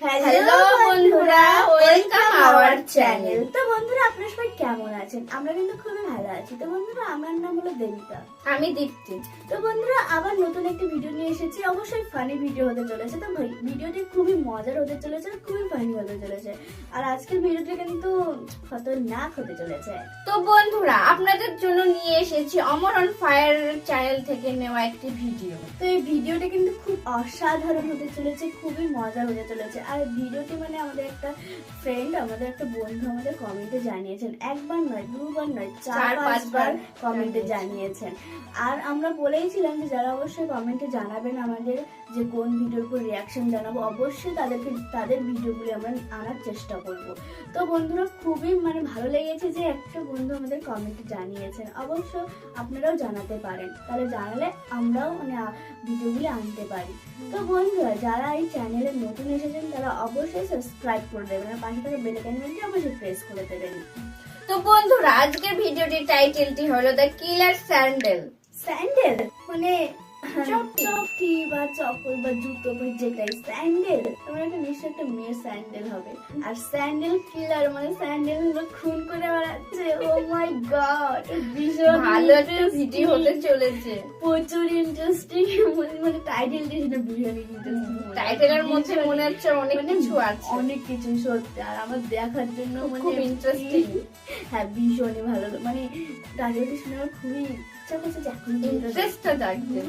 Hello বন্ধুরা, welcome our channel. তো বন্ধুরা, আপনারা সবাই কেমন আছেন? আমরা কিন্তু খুবই ভালো আছি। তো বন্ধুরা, আমার নাম হলো দেবিকা। আমি দীপ্তি। তো বন্ধুরা, আবার নতুন একটা ভিডিও নিয়ে এসেছি। অবশ্যই ফানি ভিডিও হতে চলেছে। তো ভিডিওটি খুবই মজার হতে চলেছে, খুবই ফানি হতে চলেছে। আর আজকের ভিডিওটি কিন্তু খতরনাক হতে চলেছে। তো বন্ধুরা, আপনাদের জন্য নিয়ে এসেছি অমর অন ফায়ার চ্যানেল থেকে নেওয়া একটি ভিডিও। তো এই ভিডিওটা কিন্তু খুব অসাধারণ হতে চলেছে, খুবই মজা হতে চলেছে। আর ভিডিওটি মানে আমাদের একটা ফ্রেন্ড, আমাদের একটা বন্ধু আমাদের কমেন্টে জানিয়েছেন। একবার নয়, দুবার নয়, চার পাঁচবার কমেন্টে জানিয়েছেন। আর আমরা বলেইছিলাম যে যারা অবশ্যই কমেন্টে জানাবেন আমাদের যে কোন ভিডিওর উপর রিয়াকশন জানাবো, অবশ্যই তাদের ভিডিওগুলি আমরা আনার চেষ্টা করব। তো বন্ধুরা, খুবই মানে ভালো লেগেছে যে একটা বন্ধু আমাদের কমেন্টে জানিয়েছেন। অবশ্য আপনারাও জানাতে পারেন, তাহলে জানালে আমরাও মানে ভিডিওগুলি আনতে পারি। তো বন্ধুরা, যারা এই চ্যানেলে নতুন এসেছেন তারা অবশ্যই সাবস্ক্রাইব করে দেবেন আর পাশে থাকা বেল আইকনটি অবশ্যই প্রেস করে দেবেন। তো বন্ধুরা, আজকের ভিডিওটির টাইটেলটি হলো দ্য কিলার স্যান্ডেল। স্যান্ডেল মানে চটি। চটি বা চপল বা জুতো বা যেটাই স্যান্ডেল, তোমার একটা নিশ্চয় একটা মেয়ের স্যান্ডেল হবে। আর স্যান্ডেল কিলার মানে স্যান্ডেল গুলো খুন করে বেড়াচ্ছে। ও মাই গড, ভীষণ ভালো একটা ভিডিও হতে চলেছে। প্রচুর ইন্টারেস্টিং। মানে টাইটেলটি সেটা ভীষণ ইন্টারেস্টিং। টাইটেলের মধ্যে মনে হচ্ছে অনেক কিছু আছে, অনেক কিছু সত্যি। আর আমার দেখার জন্য মানে খুব ইন্টারেস্টিং। হ্যাঁ, ভীষণই ভালো। মানে টাইটেলটি শুনে আমার খুবই ইচ্ছা করছে যে এখন ইন্টারেস্টটা জাগছে।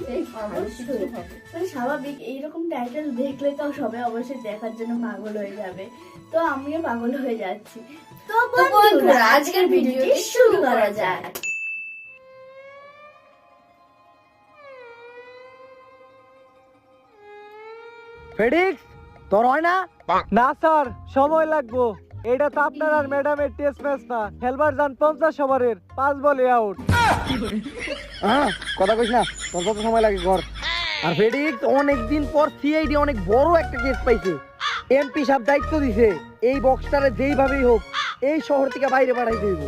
মানে স্বাভাবিক, এইরকম টাইটেল দেখলে তো সবাই অবশ্যই দেখার জন্য পাগল হয়ে যাবে। তো আমিও পাগল হয়ে যাচ্ছি। তো বন্ধুরা, আজকের ভিডিওটি শুরু করা যাক। ফেডিক্স তোর হয় না? না স্যার, সময় লাগবো। এটা তো আপনার আর ম্যাডামের টেস্ট ম্যাচ না। খেলবার যান 50 ওভারের 5 বলে আউট। কথা কইস না, তোর কত সময় লাগে ঘর। আর ফেডিক্স অনেকদিন পর সিআইডি অনেক বড় একটা কেস পাইছে। এমপি সাহেব দায়িত্ব দিছে এই বক্সটারে যেইভাবেই হোক এই শহর থেকে বাইরে পাঠাই দেব,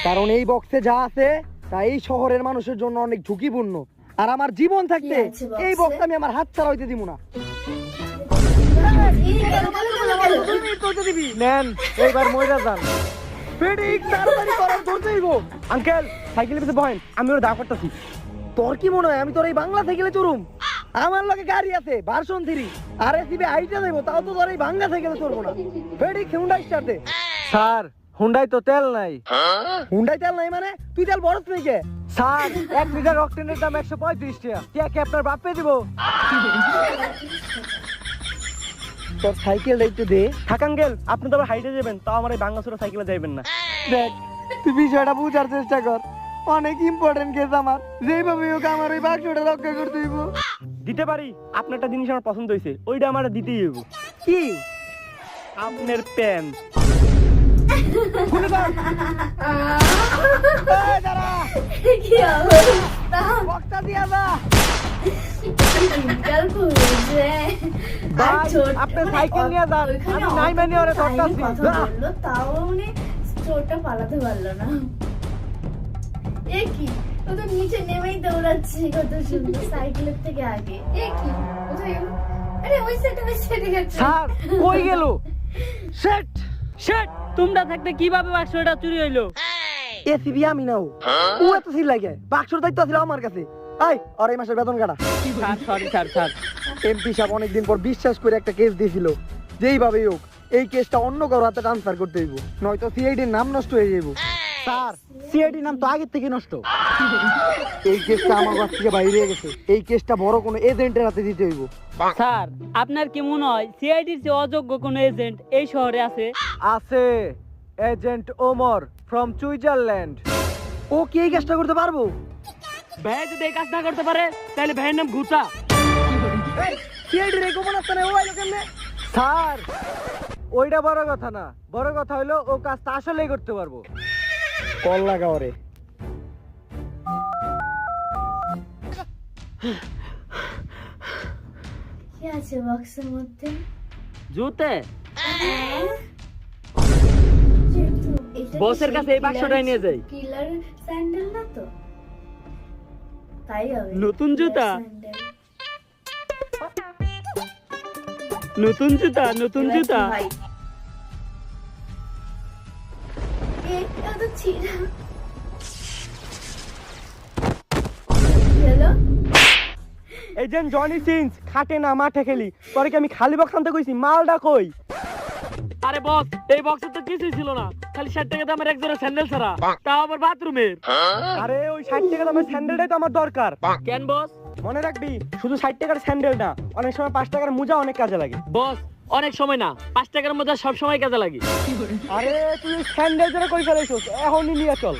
কারণ এই বক্সে যা আছে তা এই শহরের মানুষের জন্য অনেক ঝুঁকিপূর্ণ। আর আমার জীবন থাকতে কি আছে বক্সে? এই বক্স আমি আমার হাত ছাড়া হইতে দিব না। নেন, এইবার মইরা যান। ফেডিক্স তাড়াতাড়ি করার ধরতে হইব। আঙ্কেল সাইকেলের পিছে বহেন, আমি ওর দাঁড় করতেছি। তোর কি মনে হয় আমি তোর এই বাংলা সাইকেলে চড়ুম? আমার লগে গাড়ি আছে ভার্সন 3, আর এসিবি আইটা দেব, তাও তো তোর এই বাংলা সাইকেলে চড়বো না। ফেডিক্স হুন্ডাই স্টার্ট দে। স্যার, হুন্ডাই তো তেল নাই। হুন্ডাই তেল নাই মানে তুই তেল বড় তুই কে? স্যার, 1 লিটার অক্টেনের দাম 135 টাকা। কে আপনার বাপে দিব? তোর সাইকেলটা একটু দে। থাকাঙ্গেল, আপনি তো আবার হাইটে যাবেন, তাও আমার এই ভাঙাচোরা সাইকেলে যাইবেন না। দেখ, তুই বিষয়টা বুঝার চেষ্টা কর। অনেক ইম্পর্টেন্ট কেস আমার, যেইভাবে হোক আমার ওই বাক্সটা রক্ষা করতে হইব। দিতে পারি, আপনার একটা জিনিস আমার পছন্দ হয়েছে, ওইটা আমার দিতেই হইব। কি? আপনার প্যান। কি অবস্থা! বক্সটা দিয়া যা। দিনকাল ঘুরেছে। আর ভাই, ছোট- আপনি মানে সাইকেল নিয়ে যান, ওইখানে আমি নাই মানে ওরে অত time ধরতাছি। কথা যা। বললো, তাও মানে চোরটা পালাতে পারলো না। এ কি, ও তো নিচে নেমেই দৌড়াচ্ছে কত সুন্দর সাইকেলের থেকে আগে। এ কি, কোথায় গেল? আরে ওই সাইডে গেছে। স্যার, কই গেল? শেট শেট, তোমরা থাকতে কিভাবে বাক্সটা চুরি হইলো? এসিবি আমি নাও। ও এত সিল লাগে, বাক্সর দায়িত্ব ছিল আমার কাছে। আই, আর এই মাসের বেতন কাটা। Sir sorry sir. এমপি সাহেব অনেকদিন পর বিশ্বাস করে একটা কেস দিয়েছিল, যেইভাবেই হোক এই কেসটা অন্য কারো হাতে ট্রান্সফার করতে হইব, নয়তো সিআইডির নাম নষ্ট হয়ে যাইব। স্যার, সিআইডির নাম তো আগের থেকে নষ্ট। এই কেসটা আমার কাছ থেকে বাইরে গেছে, এই কেসটা বড় কোনো এজেন্টের হাতে দিতে হইব। স্যার, আপনার কি মনে হয় সিআইডির যে অযোগ্য কোনো এজেন্ট এই শহরে আছে? আছে, এজেন্ট ওমর ফ্রম সুইজারল্যান্ড। ও কি এই কাজটা করতে পারবো? ভাই যদি এই কাজ না করতে পারে তাহলে ভাইয়ের নাম ঘুতা। সিআইডির এই গোপন আস্তানে ও আইলো কেমনে? স্যার, ওইটা বড় কথা না, বড় কথা হলো ও কাজটা আসলেই করতে পারবো। কল লাগাও রে। কি আছে বক্সের মধ্যে? জুতে এটা বসের কাছে এই বাক্সটাই নিয়ে যাই। কিলার স্যান্ডেল না তো? তাই হবে নতুন জুতা? স্যান্ডেল। নতুন জুতা নতুন জুতা ভাই এটা তো ছিঁড়া হ্যালো এজেন্ট জনি সিন্স খাটে না মাঠে খেলি পরে কি আমি খালি বক্স আনতে কইছি মালটা কই? আরে বস এই বক্সে তো কিছুই ছিল না, খালি 60 টাকা দামের এক জোড়া স্যান্ডেল ছাড়া, তাও আবার বাথরুমের। আরে ওই 60 টাকা দামের স্যান্ডেলটাই তো আমার দরকার। কেন বস? মনে রাখবি শুধু 60 টাকার স্যান্ডেল না, অনেক সময় 5 টাকার মোজা অনেক কাজে লাগে। বস অনেক সময় না, 5 টাকার মধ্যে সব সময় কাজে লাগে। আরে তুই স্যান্ডেল জন্য কই ফেলাইছস, এখনই নিয়ে চল।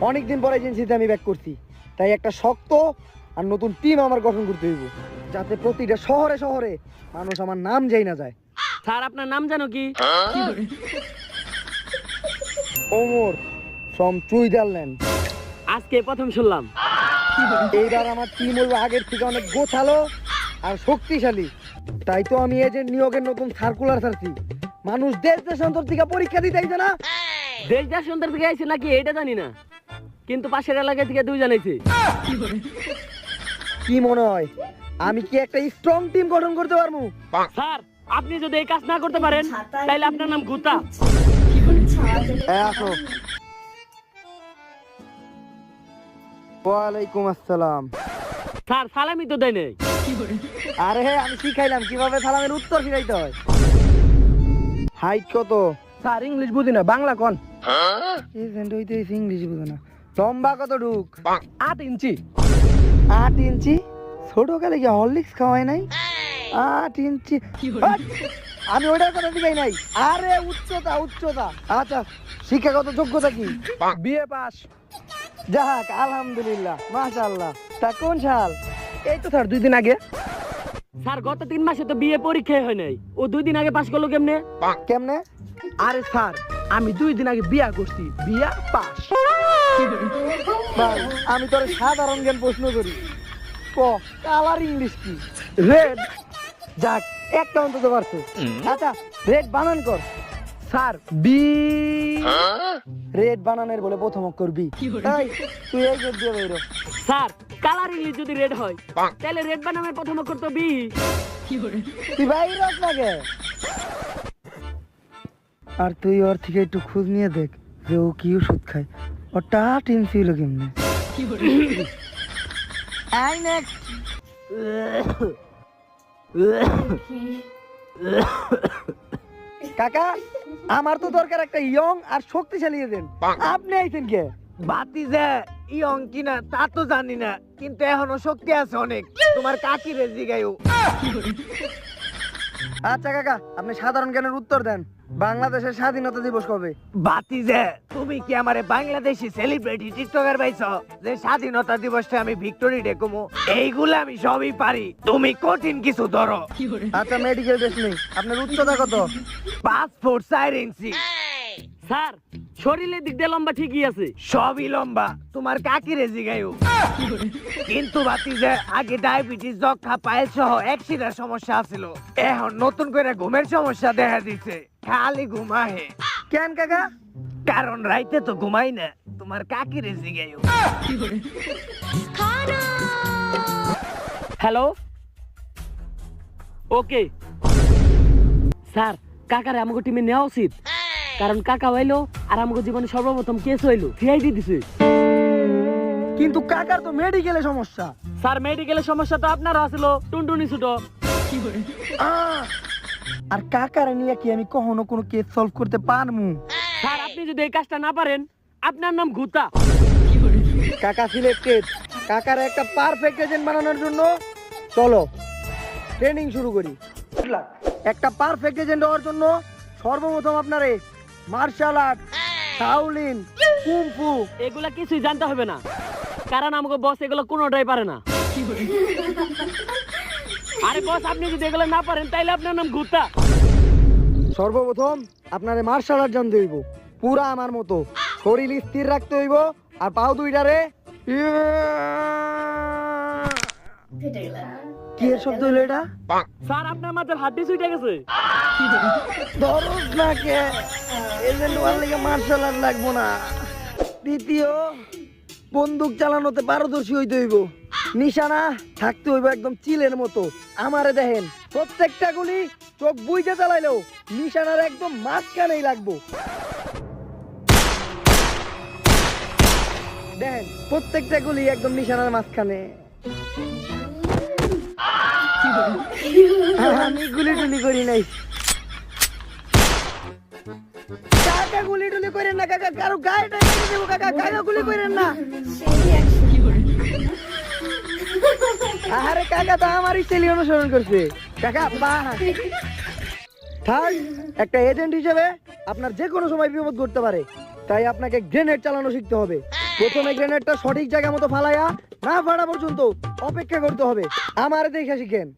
অনেকদিন পর এজেন্সিতে আমি ব্যাক করছি, তাই একটা শক্ত আর নতুন টিম আমার গঠন করতে হইব, যাতে প্রতিটা শহরে শহরে মানুষ আমার নাম যাই না যায়। স্যার আপনার নাম জানো কি? Omar from Switzerland. আজকে প্রথম শুনলাম। এইবার আমার টিম হইব আগের থেকে অনেক গোছালো আর শক্তিশালী, তাই তো আমি এজেন্ট নিয়োগের নতুন সার্কুলার ছাড়ছি। মানুষ দেশ দেশান্তর থেকে পরীক্ষা দিতে আইছে না। দেশ দেশান্তর থেকে আইছে নাকি এটা জানি না, কিন্তু পাশের এলাকা থেকে 2 জন আইছে। কি মনে হয় আমি কি একটা স্ট্রং টিম গঠন করতে পারবো? স্যার আপনি যদি এই কাজ না করতে পারেন তাহলে আপনার নাম গুতা। আসো। ওয়ালাইকুম আসসালাম। স্যার সালামি তো দেয় নাই। আরে আমি শিখাইলাম কিভাবে সালামের উত্তর শিখাইতে হয়। হাইট কত? স্যার ইংলিশ বুঝি না, বাংলা কোন? এজেন্ট হইতে ইংলিশ বুঝে না। লম্বা কত ঢুক? 8 ইঞ্চি। 8 ইঞ্চি? ছোট কালে কি হরলিক্স খাওয়াই নাই? 8 ইঞ্চি। হাট! আমি ওটার কথা দিই নাই। আরে উচ্চতা উচ্চতা। আচ্ছা শিক্ষাগত যোগ্যতা কি? BA pass. যাক আলহামদুলিল্লাহ মাশাআল্লাহ। তা কোন সাল? এই তো স্যার 2 দিন আগে। স্যার গত 3 মাসে তো বিয়ে পরীক্ষাই হয় নাই, ও 2 দিন আগে পাস করলো কেমনে? কেমনে? আরে স্যার আমি 2 দিন আগে বিয়া করছি, বিয়া পাস। ভাই আমি তোর সাধারণ জ্ঞান প্রশ্ন করি, ক কালার ইংলিশ কি? রেড। যাক একটা অন্তত পারছো। আচ্ছা রেড বানান কর। Sir B. রেড বানানের বলে প্রথম অক্ষর বি। তাই তুই এই যে দিয়ে বেরো। স্যার কালার ইংলিশ যদি রেড হয় তাহলে রেড বানামের প্রথম অক্ষর তো বি। তুই বাইরস লাগে। আর তুই ওর থেকে একটু খোঁজ নিয়ে দেখ যে ও কি ওষুধ খায়, ওটা টিম ছিল কেমনে। I next. কাকা আমার তো দরকার একটা ইয়ং আর শক্তিশালী এজেন্ট, আপনি আইছেন কে? বাতি যে ইয়ং কিনা তা তো জানি না, কিন্তু এখনো শক্তি আছে অনেক। তোমার কাকি রে জিগাইও। আচ্ছা কাকা আপনি সাধারণ জ্ঞানের উত্তর দেন, বাংলাদেশের স্বাধীনতা দিবস কবে? বাতি যে তুমি কি আমারে বাংলাদেশি সেলিব্রিটি টিকটকার পাইছো যে স্বাধীনতা দিবসে আমি ভিক্টোরি ডে কমু? এইগুলো আমি সবই পারি, তুমি কঠিন কিছু ধরো। আচ্ছা মেডিকেল টেস্ট নেই, আপনার উচ্চতা কত? 5 ফুট 4 ইঞ্চি। স্যার শরীরের দিক দিয়ে লম্বা ঠিকই আছে। সবই লম্বা, তোমার কাকি রে জিগাইও। কিন্তু বাতি যে আগে ডায়াবেটিস যক্ষা পাইল সহ অ্যাক্সিডেন্ট সমস্যা ছিল, এখন নতুন করে ঘুমের সমস্যা দেখা দিছে, খালি ঘুমাহে। কেন কাকা? কারণ রাইতে তো ঘুমাই না, তোমার কাকি রে জিগাইও। হ্যালো ওকে স্যার কাকারে আমাকে টিমে নেওয়া উচিত, কারণ কাকা হইলো আর আমাকে জীবনে সর্বপ্রথম কেস হইলো সিআইডি দিছে। কিন্তু কাকার তো মেডিকেলে সমস্যা। স্যার মেডিকেলের সমস্যা তো আপনারও আছিল, টুনটুনি ছোট। আর কাকারে নিয়ে কি আমি কখনো কোনো কেস সলভ করতে পারমু? স্যার আপনি যদি এই কাজটা না পারেন আপনার নাম গুতা। কাকা সিলেক্টেড। কাকার একটা পারফেক্ট এজেন্ট বানানোর জন্য চলো ট্রেনিং শুরু করি। একটা পারফেক্ট এজেন্ট হওয়ার জন্য সর্বপ্রথম আপনারে মার্শাল আর্ট, শাওলিন, কুংফু এগুলা কিছুই জানতে হবে না, কারণ আমাকে বস এগুলো কোনোটাই পারে না। আরে বস আপনি যদি এগুলো না পারেন তাইলে আপনার নাম গুতা। সর্বপ্রথম আপনারে মার্শাল আর্ট জানতে হইব, পুরা আমার মতো শরীর স্থির রাখতে হইব, আর পাও দুইটারে ফেটে গেল। কি এর শব্দ হলো এটা? স্যার আপনার মাথার হাড্ডি ছুটে গেছে। দরজ না কে এজেন্ট ওয়ার লিগে মার্শাল আর্ট লাগবো না। দ্বিতীয় বন্দুক চালানোতে পারদর্শী হইতে হইব। নিশানা থাকতে হইব একদম চিলের মতো। আমারে দেখেন প্রত্যেকটা গুলি চোখ বুইজে চালাইলেও নিশানার একদম মাঝখানেই লাগবো। দেখেন প্রত্যেকটা গুলি একদম নিশানার মাঝখানে। আমি গুলি টুলি করি নাই কাকা, গুলি টুলি করেন না কাকা, কারো গায়ে টাইমে দেবো কাকা, কাকা গুলি করেন না। আরে কাকা তো আমারই ছেলে অনুসরণ করছে কাকা। থাক, একটা এজেন্ট হিসেবে আপনার যে কোনো সময় বিপদ ঘটতে পারে, তাই আপনাকে গ্রেনেড চালানো শিখতে হবে। প্রথমে গ্রেনেডটা সঠিক জায়গা মতো ফালাইয়া না ফাড়া পর্যন্ত অপেক্ষা করতে হবে। আমার দেখে শিখেন।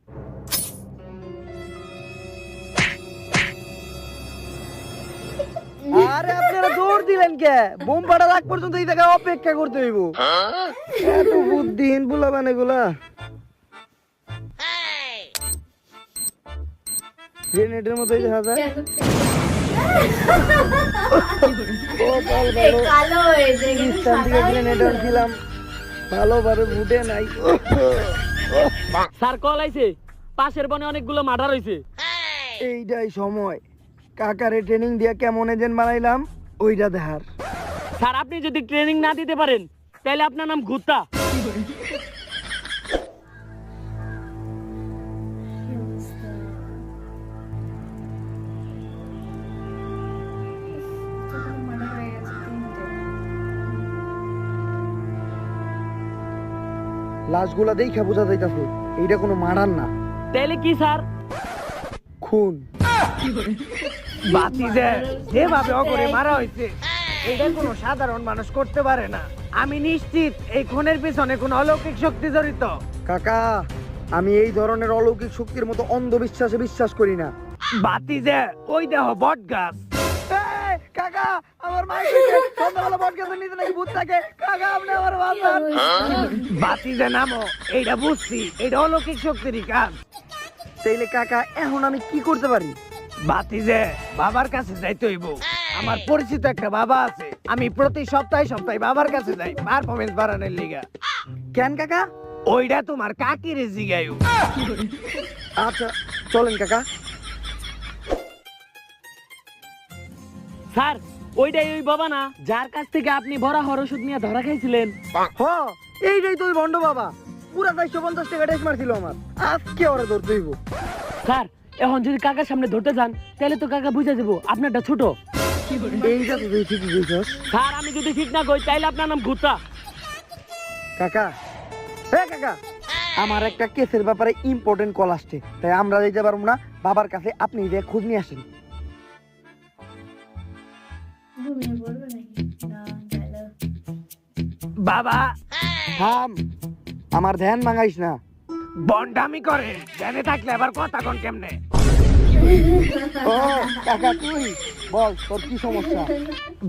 আরে আপনারা দৌড় দিলেন কে? বোম ফাটার আগ পর্যন্ত এই জায়গায় অপেক্ষা করতে হইব। এত বুদ্ধিহীন বুলাবেন এগুলা। গ্রেনেডের মতো এই দেখা যায়। কালো হয়ে যায় স্থান থেকে গ্রেনেড আনছিলাম, ভালোভাবে ফুটে নাই। স্যার কল আইছে, পাশের বনে অনেকগুলো মার্ডার হইছে। এইটাই সময় কাকারে ট্রেনিং দিয়া কেমন এজেন্ট বানাইলাম ওইটা দেখার। স্যার আপনি যদি ট্রেনিং না দিতে পারেন তাহলে আপনার নাম গুত্তা। লাশগুলা দেখা বোঝা যাইতাছে এইটা কোনো মার্ডার না, তাহলে কি স্যার? খুন। বাতি যে যেভাবে অগরে মারা হয়েছে এটা কোনো সাধারণ মানুষ করতে পারে না। আমি নিশ্চিত এই খুনের পিছনে কোনো অলৌকিক শক্তি জড়িত। কাকা আমি এই ধরনের অলৌকিক শক্তির মতো অন্ধবিশ্বাসে বিশ্বাস করি না। বাতি যে ওই দেহ বট গাছ। কাকা আমার মাইক সন্ধ্যাবেলা বট গাছের নিচে নাকি ভূত থাকে। কাকা আপনি আমার বাঁচান। বাতি যে নামো এইটা বুঝছি, এটা অলৌকিক শক্তিরই কাজ। তাইলে কাকা এখন আমি কি করতে পারি? বাতি যে বাবার কাছে যাইতে হইব। আমার পরিচিত একটা বাবা আছে, আমি প্রতি সপ্তাহে বাবার কাছে যাই পারফরমেন্স বাড়ানোর লিগা। কেন কাকা? ওইটা তোমার কাকিরে জিগায়ু। আচ্ছা চলেন কাকা। স্যার ওইটাই ওই বাবা না যার কাছ থেকে আপনি ভরা হর ওষুধ নিয়ে ধরা খাইছিলেন? হ এইটাই তো ওই ভণ্ড বাবা, পুরা 450 টাকা ট্যাক্স মারছিল আমার। আজকে ওরা ধরতে হইব। স্যার এখন যদি কাকার সামনে ধরতে যান তাহলে তো কাকা বুঝে যাবো আপনারটা ছোট। এইটা তো তুই ঠিকই কইছস স্যার আমি যদি ঠিক না কই তাইলে আপনার নাম গুত্তা। কাকা। হ্যাঁ কাকা আমার একটা কেসের ব্যাপারে ইম্পর্টেন্ট কল আসছে, তাই আমরা যেতে পারবো না। বাবার কাছে আপনি যে খোঁজ নিয়ে আসেন। ঘুমিয়ে পড়বে নাকি? না গেল। বাবা থাম, আমার ধ্যান ভাঙাইস না। বন্ডামি করে জানে থাকলে আবার কথা কোন কেমনে? ও কাকা তুই বল তোর কি সমস্যা?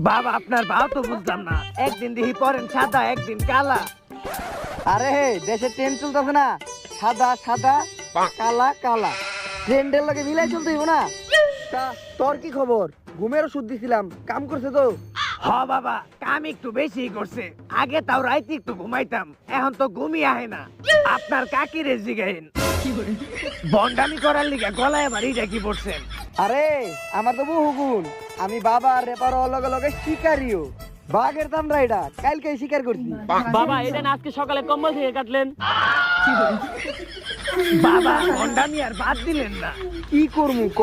বাবা আপনার ভাও তো বুঝলাম না, একদিন দেখি পরেন সাদা একদিন কালা। আরে হে দেশে ট্রেন চলতেছে না, সাদা সাদা কালা কালা, ট্রেন্ডের লগে মিলাই চলতে হইব না। তা তোর কি খবর? ঘুমের ওষুধ দিছিলাম, কাম করছে তো? হ বাবা কাম একটু বেশি করছে, আগে তাও রাইতে একটু ঘুমাইতাম, এখন তো ঘুমিয়ে আহে না। আপনার কাকিরে জিগাইন বন্ডামি করার লিগে গলায় আবার এইটা কি পড়ছেন? আরে আমার তো বহু গুণ, আমি বাবা রেপার লগে লগে শিকারিও। বাঘের দামরা এটা কালকে শিকার করছি। বাবা এটা না আজকে সকালে কম্বল থেকে কাটলেন। বাবা বন্ডামি আর বাদ দিলেন না। কি করমু ক?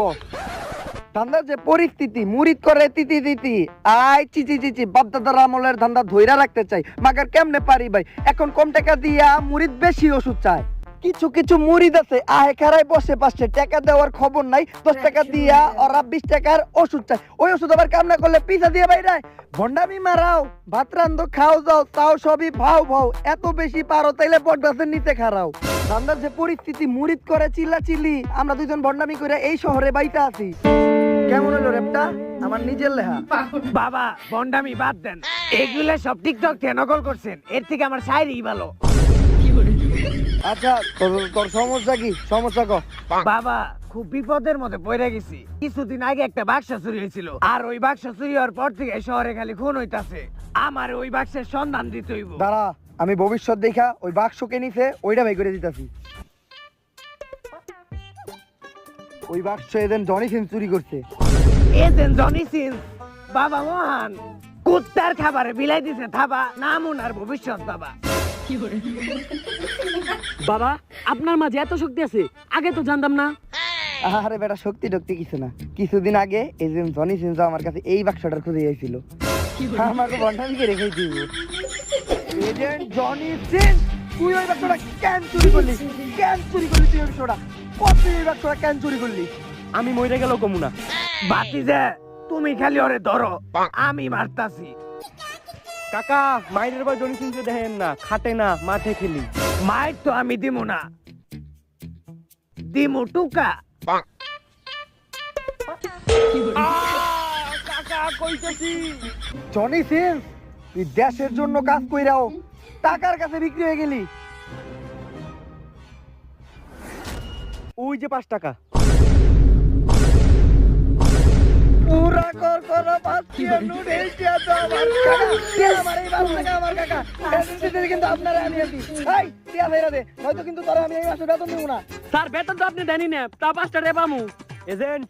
ধান্দার যে পরিস্থিতি মুরিদ করে তিতি তিতি আই চিচি চিচি বাপদাদার আমলের ধান্দা ধইরা রাখতে চাই, মাগার কেমনে পারি ভাই? এখন কম টাকা দিয়া মুরিদ বেশি ওষুধ চায়। কিছু কিছু মুরিদ আছে আহে খারাই বসে পাশে টাকা দেওয়ার খবর নাই, 10 টাকা দিয়া ওরা 20 টাকার ওষুধ চায়। ওই ওষুধ আবার কাম না করলে পিছা দিয়ে বাইরায়। ভন্ডামি মারাও, ভাত রান্ধো খাও যাও, তাও সবই ভাও ভাও। এত বেশি পারো তাইলে বটগাছের নিচে খারাও। ধান্দার যে পরিস্থিতি মুরিদ করে চিল্লা চিল্লি, আমরা দুইজন ভন্ডামি করে এই শহরে বাইটা আছি। কেমন হলো রেপটা? আমার নিজের লেহা। বাবা বন্ডামি বাদ দেন, এগুলা সব টিকটক থেকে নকল করছেন, এর থেকে আমার শায়রি ভালো। আচ্ছা তোর সমস্যা কি? সমস্যা ক। বাবা খুব বিপদের মধ্যে পড়ে গেছি। কিছুদিন আগে একটা বাক্স চুরি হয়েছিল, আর ওই বাক্স চুরি হওয়ার পর থেকে শহরে খালি খুন হইতাছে। আমার ওই বাক্সের সন্ধান দিতে হইব। দাঁড়া আমি ভবিষ্যৎ দেখা ওই বাক্সকে নিছে ওইটা বাই করে দিতেছি। ওই বাক্স এদিন জনি সিন চুরি করছে। এজেন্ট জনি সিন বাবা মহান কুত্তার খাবারে বিলাই দিছে থাবা, নাম ওনার ভবিষ্যৎ বাবা। বাবা আপনার মাঝে এত শক্তি আছে, আগে তো জানতাম না। আরে বেটা শক্তি টক্তি কিছু না, কিছুদিন আগে এজেন্ট জনি সিন আমার কাছে এই বাক্সটার খুঁজে আইছিল, আমাকে বন্ধামিকে রেখে দিব। এজেন্ট জনি সিন তুই ওই বাক্সটা কেন চুরি করলি? কেন চুরি করলি তুই ওই বাক্সটা? কত এই বাক্সটা কেন চুরি করলি? আমি মরে গেল কমুনা। বাতিজা তুমি খালি ওরে ধরো, আমি মারতাছি। কাকা মাইরের ভাই জনি সিনকে দেখেন না, খাটে না, মাঠে খেলি। মাইর তো আমি দিমু না, দিমু টুকা। কাকা কইতেছি জনি সিন তুই দেশের জন্য কাজ কইরাও টাকার কাছে বিক্রি হয়ে গেলি। ওই যে 5 টাকা পুরা কর কর পাচ্ছি নোট এইটা তো আমার কাকা কে আমার এই 5 টাকা আমার কাকা এজেন্সিতে কিন্তু আপনারা আমি আছি। এই টিয়া ভাইরা দে নয়তো কিন্তু তোরা আমি এই মাসে বেতন দেব না। স্যার বেতন তো আপনি দেনই না, তা 5 টাকা পামু। এজেন্ট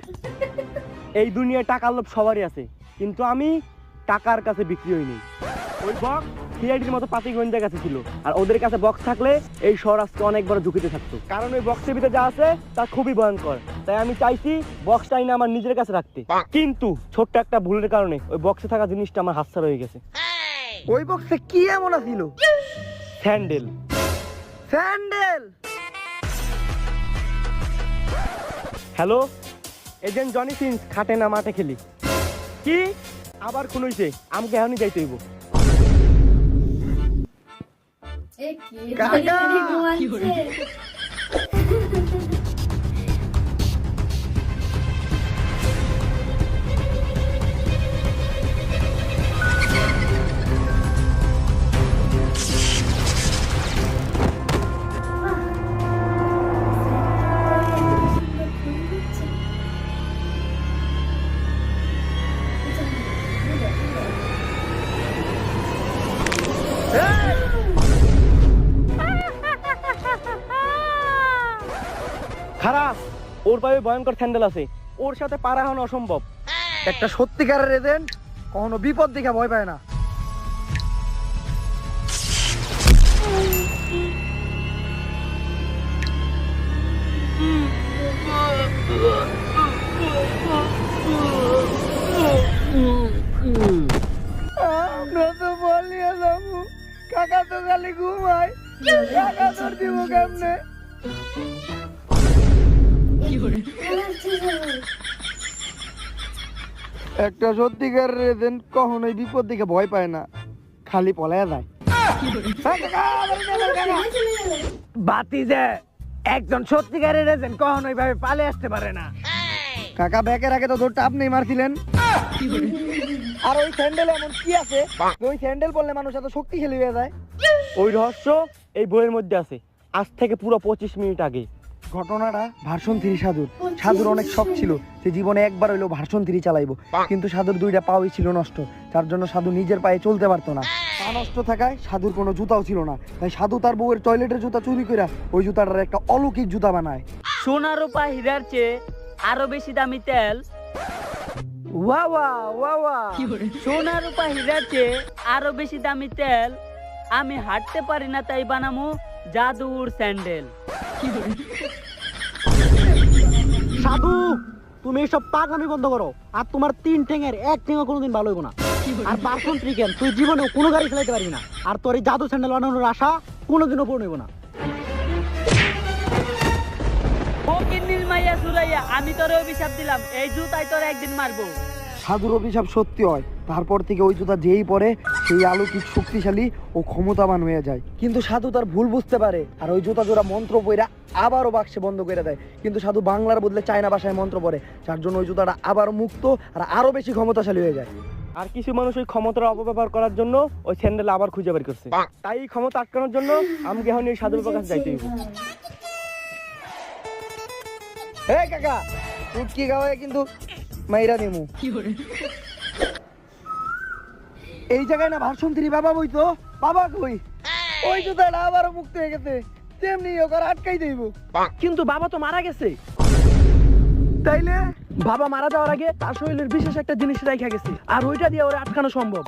এই দুনিয়ায় টাকার লোভ সবারই আছে, কিন্তু আমি টাকার কাছে বিক্রি হইনি। ওই বক্স সিআইডির মতো পাতি গোয়েন্দার কাছে ছিল, আর ওদের কাছে বক্স থাকলে এই শহর আজকে অনেক বড় ঝুঁকিতে থাকতো, কারণ ওই বক্সের ভিতরে যা আছে তা খুবই ভয়ঙ্কর। তাই আমি চাইছি বক্সটা না আমার নিজের কাছে রাখতে, কিন্তু ছোট্ট একটা ভুলের কারণে ওই বক্সে থাকা জিনিসটা আমার হাতছাড়া হয়ে গেছে। ওই বক্সে কি এমন ছিল? Sandal. Sandal. Hello agent Johnny Sins, খাটে না মাঠে খেলি। কি আবার খুন হইছে? আমাকে এখনই যাইতে হইব। এ কি কাকা! ঘুমাচ্ছে? খারাপ, ওর পায়ে ভয়ঙ্কর স্যান্ডেল আছে, ওর সাথে পারা হওয়া অসম্ভব। একটা সত্যিকারের এজেন্ট কখনো বিপদ দেখে ভয় পায় না। আমরা তো বলিয়া যাবো, কাকা তো খালি ঘুমায়, কাকা তোর দিব কেমনে? একটা সত্যিকারের এজেন্ট কখনোই বিপদ দেখে ভয় পায় না, খালি পলায়া যায়। বাতিজা একজন সত্যিকারের এজেন্ট কখনোই ভাবে পালে আসতে পারে না। কাকা ব্যাকের আগে তো দৌড়টা আপনি মারছিলেন। আর ওই স্যান্ডেল এমন কি আছে ওই স্যান্ডেল পরলে মানুষ এত শক্তিশালী হয়ে যায়? ওই রহস্য এই বইয়ের মধ্যে আছে, আজ থেকে পুরো 25 মিনিট আগে। ঘটনাটা ভার্সন 3 সাধুর। সাধুর অনেক শখ ছিল যে জীবনে একবার হইলেও ভার্সন 3 চালাইবো, কিন্তু সাধুর 2টা পাওই ছিল নষ্ট, যার জন্য সাধু নিজের পায়ে চলতে পারতো না। পা নষ্ট থাকায় সাধুর কোনো জুতাও ছিল না, তাই সাধু তার বউয়ের টয়লেটের জুতা চুরি করে ওই জুতাটার একটা অলৌকিক জুতা বানায়। সোনা রূপা হীরার চেয়ে আরো বেশি দামি তেল। ওয়া ওয়া ওয়া ওয়া। সোনা রূপা হীরার চেয়ে আরো বেশি দামি তেল। আমি হাঁটতে পারি না তাই বানামু জাদুর স্যান্ডেল। সাধু তুমি এসব পাগলামি বন্ধ করো, আর তোমার 3 ঠ্যাঙের 1 ঠ্যাঙও কোনোদিন ভালো হইব না। আর ভার্সন 3 কেন তুই জীবনে কোনো গাড়ি চালাতে পারবি না, আর তোর এই জাদু স্যান্ডেল বানানোর আশা কোনোদিনও পূর্ণ হইব না। ও কিন্নিল মাইয়া সুরাইয়া, আমি তোরে অভিশাপ দিলাম, এই জুতাই তোর একদিন মারবো। সাধুর অভিশাপ সত্যি হয়, তারপর থেকে ওই জুতা যেই পরে সেই অলৌকিক শক্তিশালী ও ক্ষমতাবান হয়ে যায়। কিন্তু সাধু তার ভুল বুঝতে পারে, আর ওই জুতা জোড়া মন্ত্র পইরা আবারও বাক্সে বন্ধ করে দেয়। কিন্তু সাধু বাংলার বদলে চায়না ভাষায় মন্ত্র পড়ে, যার জন্য ওই জুতাটা আবারও মুক্ত আর আরো বেশি ক্ষমতাশালী হয়ে যায়। আর কিছু মানুষ ওই ক্ষমতার অপব্যবহার করার জন্য ওই স্যান্ডেল আবার খুঁজে বের করছে। তাই এই ক্ষমতা আটকানোর জন্য আমাকে এখন এই সাধুর কাছে যাইতে হইব। এই কাকা উটকি গাওয়ায় কিন্তু মাইরা দিমু। এই জায়গায় না ভার্সন 3 বাবা বই তো, বাবা কই? ওই জুতাটা আবারও মুক্ত হয়ে গেছে, তেমনি ওকে আটকাই দেব। কিন্তু বাবা তো মারা গেছে। তাইলে বাবা মারা যাওয়ার আগে তার শরীরের বিশেষ একটা জিনিস রাখা গেছে, আর ওইটা দিয়ে ওরা আটকানো সম্ভব।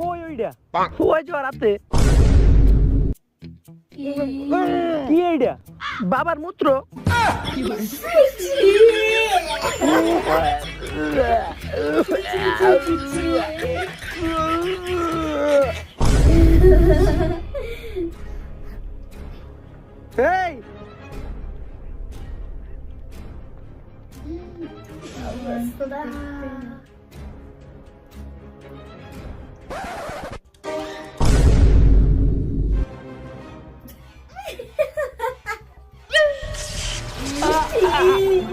ওইটা ওই যে রাতে কি এইটা? বাবার মূত্র। এই অবস্থা।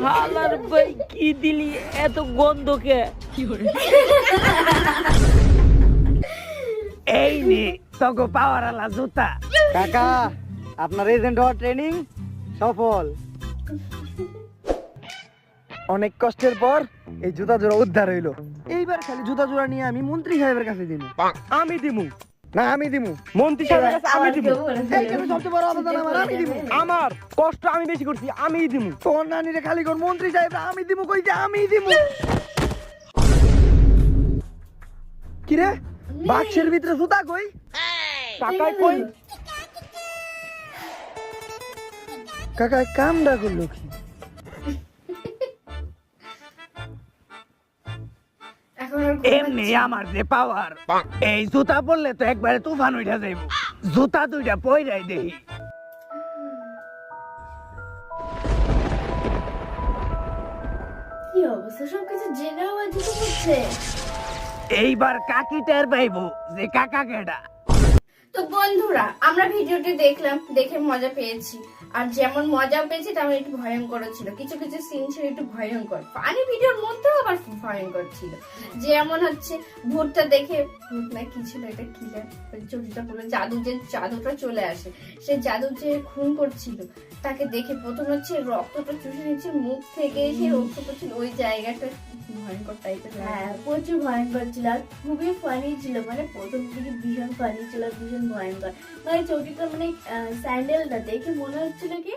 হালার ভাই কি দিলি এত গন্ধকে? এই নে তোকে পাওয়ার আলা জুতা। কাকা, আপনার এজেন্ট হওয়ার ট্রেনিং সফল। অনেক কষ্টের পর এই জুতা জোড়া উদ্ধার হইলো। এইবার খালি জুতা জোড়া নিয়ে আমি মন্ত্রী সাহেবের কাছে দিমু। আমি দিমু না, আমি দিমু। মন্ত্রী সাহেবের কাছে আমি দিমু। এই তুমি সবচেয়ে বড় অবদান আমার, আমি দিমু। আমার কষ্ট আমি বেশি করছি, আমিই দিমু। তোর নানিরে খালি কোন মন্ত্রী সাহেব আমি দিমু কইছে, আমি দিমু। কিরে, বাক্সের ভিতরে জুতা কই? টাকায় কই? কাকা কামডা করলো কি? এখন আর এমনি আমার যে পাওয়ার, এই জুতা পরলে তো একবারে তুফান উঠা যাইব। জুতা দুইটা পয়রাই দেই। কি অবস্থা, সবকিছু জেনেও আবার জুতো পরছে। এইবার কাকি টের পাইব যে কাকা কেডা। তো বন্ধুরা, আমরা ভিডিওটি দেখলাম, দেখে মজা পেয়েছি। আর যেমন মজাও পেয়েছি তেমন একটু ভয়ঙ্কর ছিল। কিছু কিছু সিন ছিল একটু ভয়ঙ্কর, ফানি ভিডিওর মধ্যেও আবার ভয়ঙ্কর ছিল। যেমন হচ্ছে ভূতটা দেখে, ভূত না কি ছিল এটা, কিলার চরিত্রটা বলে জাদুটা চলে আসে। সে জাদু যে খুন করছিল তাকে দেখে প্রথম হচ্ছে রক্তটা চুষে নিচ্ছে মুখ থেকে, সে রক্ত করছিল ওই জায়গাটা ভয়ঙ্কর টাইপের। হ্যাঁ, প্রচুর ভয়ঙ্কর ছিল আর খুবই ফানি ছিল। মানে প্রথম দিকে ভীষণ ফানি ছিল, ভীষণ ভয়ঙ্কর। মানে চটিটা মানে স্যান্ডেলটা দেখে মনে হচ্ছিল কি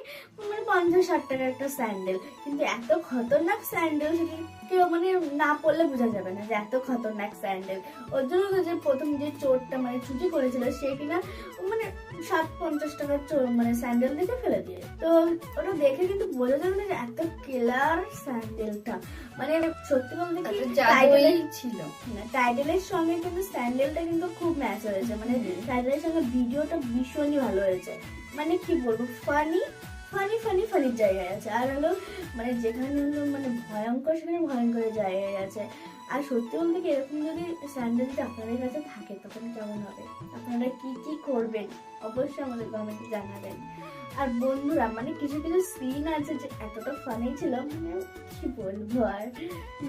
মানে 50-60 টাকার একটা স্যান্ডেল, কিন্তু এত খতরনাক স্যান্ডেল সেটা কেউ মানে না পড়লে বোঝা যাবে না যে এত খতরনাক স্যান্ডেল। ওর জন্য তো যে প্রথম যে চোরটা মানে চুরি করেছিল সে কিনা মানে 50 টাকার মানে স্যান্ডেল দেখে ফেলে দিয়ে। তো ওটা দেখে কিন্তু বোঝা যাবে না যে এত কিলার স্যান্ডেলটা। মানে সত্যি বলতে কি জাদুই ছিল। টাইটেলের সঙ্গে কিন্তু স্যান্ডেলটা কিন্তু খুব ম্যাচ হয়েছে। মানে টাইটেলের সঙ্গে ভিডিওটা ভীষণই ভালো হয়েছে। মানে কি বলবো, ফানি ফানি ফানি ফানির জায়গায় আছে, আর হলো মানে যেখানে হলো মানে ভয়ঙ্কর সেখানে ভয়ঙ্করের জায়গায় আছে। আর সত্যি বলতে কি এরকম যদি স্যান্ডেলটা আপনাদের কাছে থাকে তখন কেমন হবে, আপনারা কি কি করবেন অবশ্যই আমাদের কমেন্টে জানাবেন। আর বন্ধুরা মানে কিছু কিছু সিন আছে যে এতটা ফানি ছিল, মানে কি বলবো, আর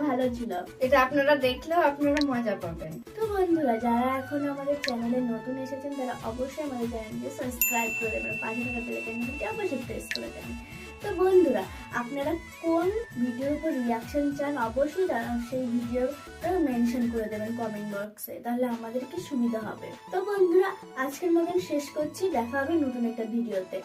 ভালো ছিল। এটা আপনারা দেখলেও আপনারা মজা পাবেন। তো বন্ধুরা, যারা এখন আমাদের চ্যানেলে নতুন এসেছেন তারা অবশ্যই আমাদের চ্যানেলকে সাবস্ক্রাইব করে দেবেন, পাশে থাকা বেল আইকনটি অবশ্যই প্রেস করে দেবেন। তো বন্ধুরা, আপনারা কোন ভিডিওর উপর রিয়াকশন চান অবশ্যই সেই ভিডিওটা মেনশন করে দেবেন কমেন্ট বক্সে, তাহলে আমাদের কি সুবিধা হবে। তো বন্ধুরা, আজকের মতন শেষ করছি, দেখা হবে নতুন একটা ভিডিওতে।